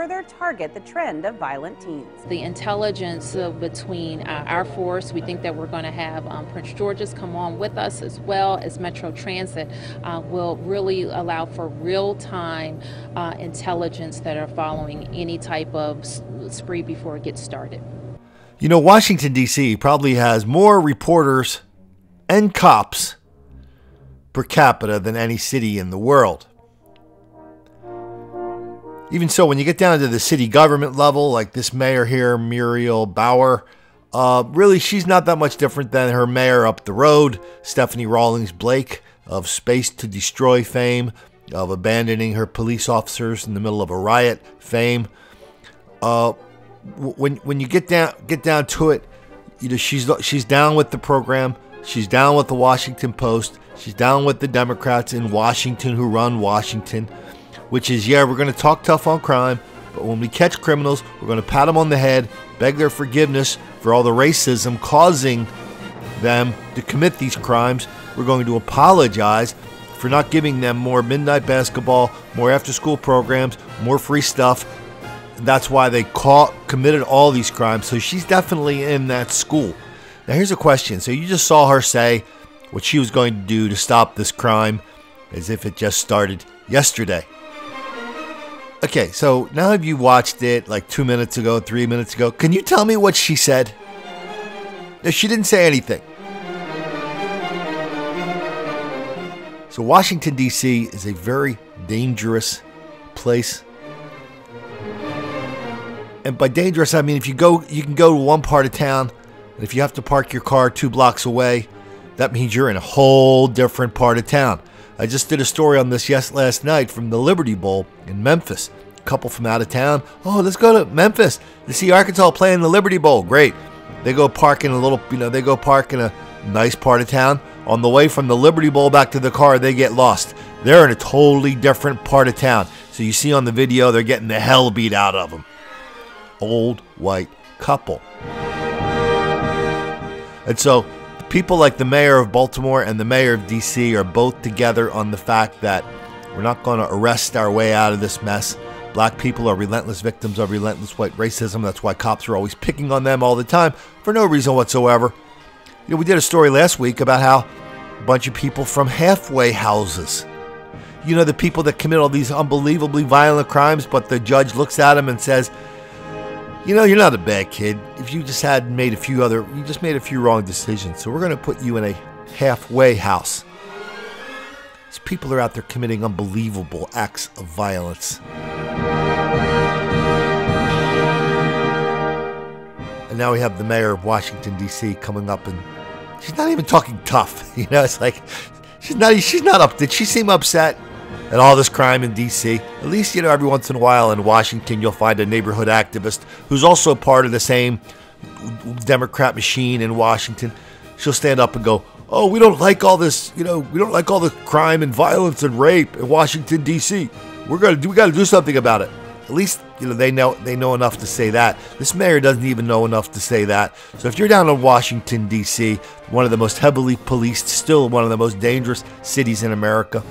further target the trend of violent teens. The intelligence between our force, we think that we're going to have Prince George's come on with us, as well as Metro Transit, will really allow for real-time intelligence that are following any type of spree before it gets started. You know, Washington, D.C. probably has more reporters and cops per capita than any city in the world. Even so, when you get down to the city government level, like this mayor here, Muriel Bauer, really she's not that much different than her mayor up the road, Stephanie Rawlings Blake, of Space to Destroy fame, of abandoning her police officers in the middle of a riot fame. When you get down to it, you know, she's down with the program. She's down with the Washington Post. She's down with the Democrats in Washington who run Washington, which is, yeah, we're going to talk tough on crime, but when we catch criminals, we're going to pat them on the head, beg their forgiveness for all the racism causing them to commit these crimes. We're going to apologize for not giving them more midnight basketball, more after-school programs, more free stuff. That's why they committed all these crimes. So she's definitely in that school. Now here's a question. So you just saw her say what she was going to do to stop this crime as if it just started yesterday. Okay, so now that you watched it like 2 minutes ago, 3 minutes ago, can you tell me what she said? No, she didn't say anything. So Washington, D.C. is a very dangerous place. And by dangerous, I mean if you can go to one part of town, and if you have to park your car 2 blocks away, that means you're in a whole different part of town. I just did a story on this last night from the Liberty Bowl in Memphis. A couple from out of town. Oh, let's go to Memphis to see Arkansas play in the Liberty Bowl. Great. They go park in a nice part of town. On the way from the Liberty Bowl back to the car, they get lost. They're in a totally different part of town. So you see on the video, they're getting the hell beat out of them. Old white couple. And so people like the mayor of Baltimore and the mayor of D.C. are both together on the fact that we're not going to arrest our way out of this mess. Black people are relentless victims of relentless white racism. That's why cops are always picking on them all the time for no reason whatsoever. You know, we did a story last week about how a bunch of people from halfway houses, you know, the people that commit all these unbelievably violent crimes, but the judge looks at them and says, you know, you're not a bad kid. If you just made a few wrong decisions. So we're going to put you in a halfway house. These people are out there committing unbelievable acts of violence. And now we have the mayor of Washington, D.C. coming up, and she's not even talking tough. You know, it's like she's not up. Did she seem upset at all this crime in D.C.? At least, you know, every once in a while in Washington, you'll find a neighborhood activist who's also part of the same Democrat machine in Washington. She'll stand up and go, oh, we don't like all this, you know, we don't like all the crime and violence and rape in Washington, D.C. We got to do something about it. At least, you know, they know enough to say that. This mayor doesn't even know enough to say that. So if you're down in Washington, D.C., one of the most heavily policed, still one of the most dangerous cities in America,